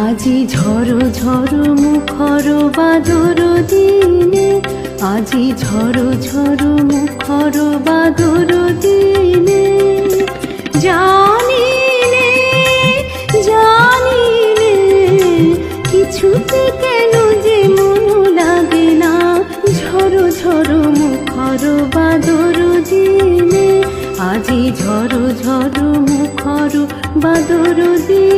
আজি ঝড়ো ঝড়ো মুখর বাদর দিনে, আজি ঝড়ো ঝড়ো মুখর বাদর দিনে, জানিলে জানিলে কিছুতে কেন যে মন লাগে না। ঝড়ো ঝড়ো মুখর বাদর দিনে, আজি ঝড়ো ঝড়ো মুখর বাদর দিনে।